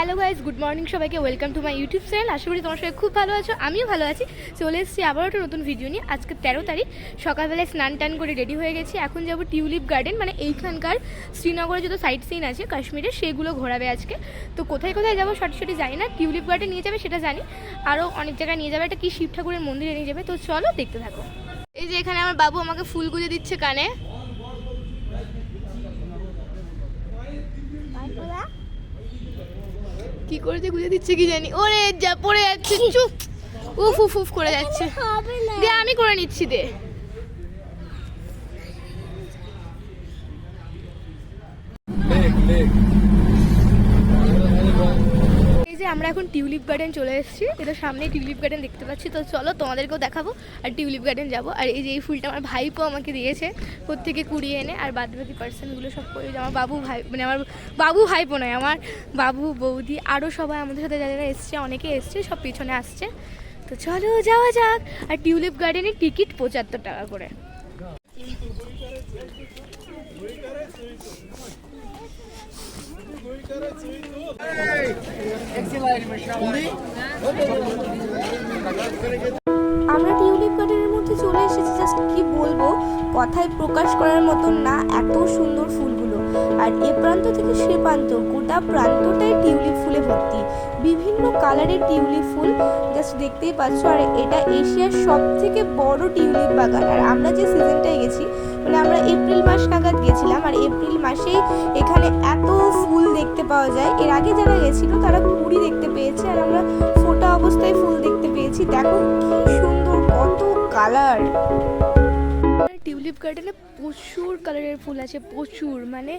Hello guys, good morning সবাইকে। Welcome to my YouTube channel. আশা করি তোমার সবাই খুব ভালো আছো, আমিও ভালো আছি। চলে এসেছি আবার একটা নতুন ভিডিও নিয়ে। আজকে 13 তারিখ, সকালবেলায় স্নান টান করে রেডি হয়ে গেছি। এখন যাবো টিউলিপ গার্ডেন, মানে এইখানকার শ্রীনগরে যত সাইট সিন আছে কাশ্মীরে, সেগুলো ঘোরাবে আজকে। তো কোথায় কোথায় যাবো সঠিক জানি না। টিউলিপ গার্ডেন নিয়ে যাবে সেটা জানি, আরও অনেক জায়গায় নিয়ে যাবে। একটা কি শিব ঠাকুরের মন্দিরে নিয়ে যাবে। তো চলো দেখতে থাকো। এই যে এখানে আমার বাবু আমাকে ফুল গুঁজে দিচ্ছে কানে। কি করে যে গুঁজে দিচ্ছে কি জানি। ওরে যা পড়ে যাচ্ছে, চুপ। উফ উফ উফ করে যাচ্ছে। দে আমি করে নিচ্ছি, দে। এই যে আমরা এখন টিউলিপ গার্ডেন চলে এসেছি। এটা সামনে টিউলিপ গার্ডেন দেখতে পাচ্ছি। তো চলো তোমাদেরকেও দেখাবো আর টিউলিপ গার্ডেন যাবো। আর এই যে এই ফুলটা আমার ভাইপো আমাকে দিয়েছে কোত্থেকে কুড়িয়ে এনে। আর বাদ বাকি পার্সনগুলো সব করে আমার বাবু ভাই, মানে আমার বাবু ভাইপো নয়, আমার বাবু বৌদি আরও সবাই আমাদের সাথে যারা এসছে, অনেকে এসছে, সব পিছনে আসছে। তো চলো যাওয়া যাক। আর টিউলিপ গার্ডেনের টিকিট 75 টাকা করে। আমরা টিউলিপ গার্ডেনের মধ্যে চলে এসেছি। জাস্ট কি বলবো, কথায় প্রকাশ করার মতন না, এত সুন্দর ফুলগুলো। আর এ প্রান্ত থেকে সে প্রান্ত, গোটা প্রান্তটাই টিউলিপ ফুলে ভর্তি, বিভিন্ন কালারের টিউলিপ ফুল জাস্ট দেখতেই পাচ্ছ। আর এটা এশিয়ার সব থেকে বড় টিউলিপ বাগান। আর আমরা যে সিজনটায় গেছি, মানে আমরা এপ্রিল মাস নাগাদ গেছিলাম, আর এপ্রিল মাসেই এখানে এত ফুল দেখতে পাওয়া যায়। এর আগে যারা গেছিল তারা কুড়ি দেখতে পেয়েছে, আর আমরা ফোটা অবস্থায় ফুল দেখতে পেয়েছি। দেখো কি সুন্দর, কত কালার। টিউলিপ গার্ডেনে প্রচুর কালারের ফুল আছে, প্রচুর, মানে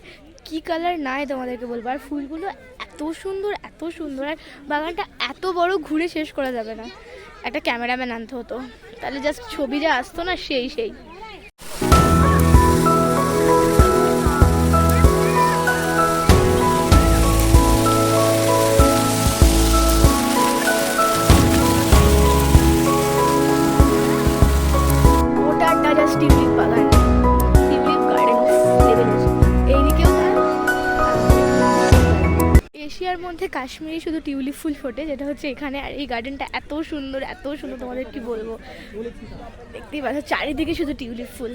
কি কালার নাই তোমাদেরকে বলবো। আর ফুলগুলো এত সুন্দর, এত সুন্দর। আর বাগানটা এত বড়, ঘুরে শেষ করা যাবে না। একটা ক্যামেরাম্যান আনতে হতো, তাহলে জাস্ট ছবি যা আসতো না, সেই টিউলিপ বাগান, টিউলিপ গার্ডেন লেভেলের। এইদিকেও এশিয়ার মধ্যে কাশ্মীরে শুধু টিউলিপ ফুল ফোটে, যেটা হচ্ছে এখানে। আর এই গার্ডেনটা এত সুন্দর, এত সুন্দর, তোমাদের কি বলবো। দেখতেই পাচ্ছ চারিদিকে শুধু টিউলিপ ফুল।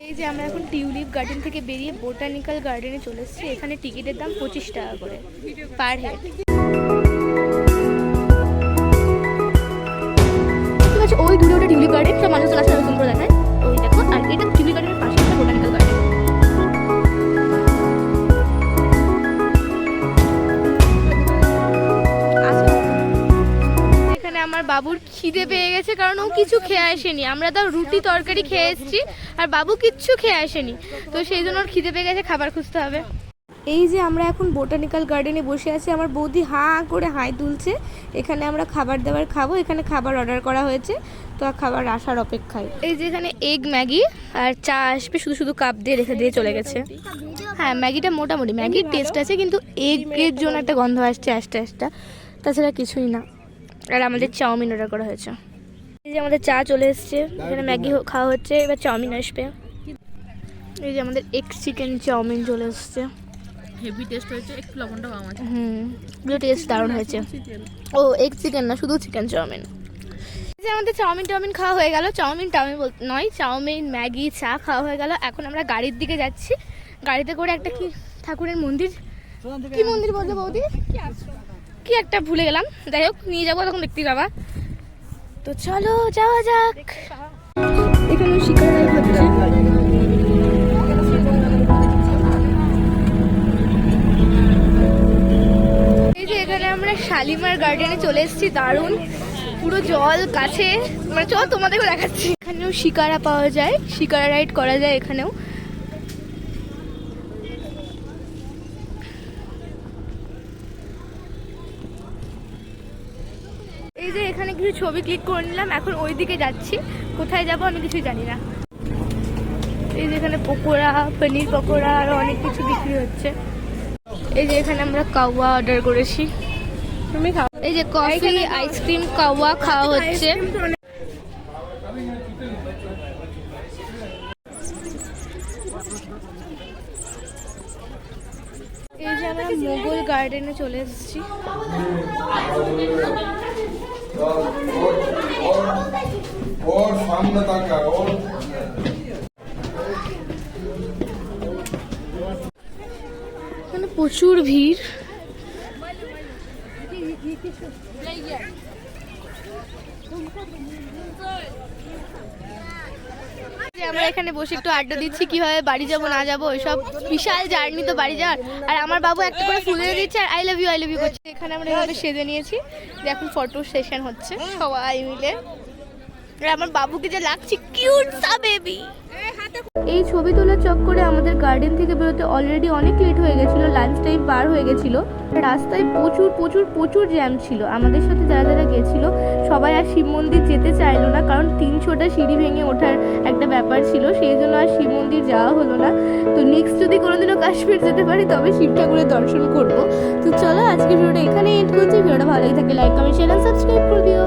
এই যে আমরা এখন টিউলিপ গার্ডেন থেকে বেরিয়ে বোটানিক্যাল গার্ডেনে চলে এসেছি। এখানে টিকিটের দাম 25 টাকা করে পার হেড। ঠিক আছে, ওই দূরে ওটা টিউলিপ গার্ডেন, সব মানুষ আসলে আলোচনা করে দেখায়। ওই দেখো, আর এটা টিউলিপ গার্ডেনের পাশে একটা বোটানিক্যাল গার্ডেন। আমার বাবুর খিদে পেয়ে গেছে, কারণ ও কিছু খেয়ে আসেনি। আমরা তো রুটি তরকারি খেয়ে এসেছি, আর বাবু কিচ্ছু খেয়ে আসেনি। তো সেই জন্য ওর খিদে পেয়ে গেছে, খাবার খুঁজতে হবে। এই যে আমরা এখন বোটানিক্যাল গার্ডেনে বসে আছি। আমার বৌদি হাঁ করে হাই তুলছে। এখানে আমরা খাবার দাবার খাবো। এখানে খাবার অর্ডার করা হয়েছে, তো খাবার আসার অপেক্ষায়। এই যে এখানে এগ ম্যাগি আর চা আসবে, শুধু কাপ দিয়ে রেখে দিয়ে চলে গেছে। হ্যাঁ, ম্যাগিটা মোটামুটি, ম্যাগির টেস্ট আছে, কিন্তু এগের জন্য একটা গন্ধ আসছে আস্তে, তাছাড়া কিছুই না। আর আমাদের চাউমিন অর্ডার করা হয়েছে। এই যে আমাদের চা চলে এসছে, এখানে ম্যাগি খাওয়া হচ্ছে, এবার চাউমিন আসবে। এই যে আমাদের এগ চিকেন চাউমিন চলে এসছে। হেভি টেস্ট হয়েছে, একটু লবণটা কম আছে। পুরো টেস্ট দারুণ হয়েছে। ও এগ চিকেন না, শুধু চিকেন চাউমিন। এই যে আমাদের চাউমিন খাওয়া হয়ে গেল। চাউমিন বলতে নয়, চাউমিন ম্যাগি চা খাওয়া হয়ে গেল। এখন আমরা গাড়ির দিকে যাচ্ছি। গাড়িতে করে একটা কি ঠাকুরের মন্দির, কি মন্দির বলতে বৌদি, কি একটা ভুলে গেলাম, যাই হোক নিয়ে যাবো, তখন দেখতে পাবা। তো চলো যাওয়া যাক। এখানে শিকার রাইড হচ্ছে। এই যে এখানে আমরা শালিমার গার্ডেনে চলে এসেছি। দারুণ, পুরো জল কাছে, মানে চল তোমাদেরকে দেখাচ্ছি। এখানেও শিকারা পাওয়া যায়, শিকারা রাইড করা যায় এখানেও। এই যে এখানে কিছু ছবি ক্লিক করে নিলাম। এখন ওই দিকে যাচ্ছি, কোথায় যাব আমি কিছুই জানি না। এই যে এখানে পকোড়া, পনির পকোড়া, আর অনেক কিছু বিক্রি হচ্ছে। এই যে এখানে আমরা কাওয়া অর্ডার করেছি। তুমি খাও। এই যে কফি, আইসক্রিম, কাওয়া খাওয়া হচ্ছে। এই যে আমরা মোগল গার্ডেনে চলে এসেছি। और सामने तक और মানে প্রচুর ভিড়। আমরা এখানে বসে একটু আড্ডা দিচ্ছি, কিভাবে বাড়ি যাবো না যাবো, এসব বিশাল জার্নি তো বাড়ি যাওয়ার। আর আমার বাবু একটা করে ফুল এনে দিচ্ছে আর আই লাভ ইউ করছে। এখানে আমরা এভাবে সেজে নিয়েছি, এখন ফটো সেশন হচ্ছে সবাই মিলে। আর আমার বাবুকে যা লাগছে, কিউট সা বেবি। এই ছবি তোলার চক্করে আমাদের গার্ডেন থেকে বেরোতে অলরেডি অনেক লেট হয়ে গেছিলো, লাঞ্চ টাইম পার হয়ে গেছিলো। রাস্তায় প্রচুর প্রচুর প্রচুর জ্যাম ছিল। আমাদের সাথে যারা যারা গেছিলো সবাই আর শিব মন্দির যেতে চাইলো না, কারণ 300টা সিঁড়ি ভেঙে ওঠার একটা ব্যাপার ছিল, সেই জন্য আর শিব মন্দির যাওয়া হলো না। তো নেক্সট যদি কোনোদিনও কাশ্মীর যেতে পারি তবে শিব ঠাকুরের দর্শন করবো। তো চলো আজকে ভিডিওটা এখানে এন্ড করছি। ভিডিওটা ভালোই থাকে লাইক কমেন্ট শেয়ার সাবস্ক্রাইব করে দিও।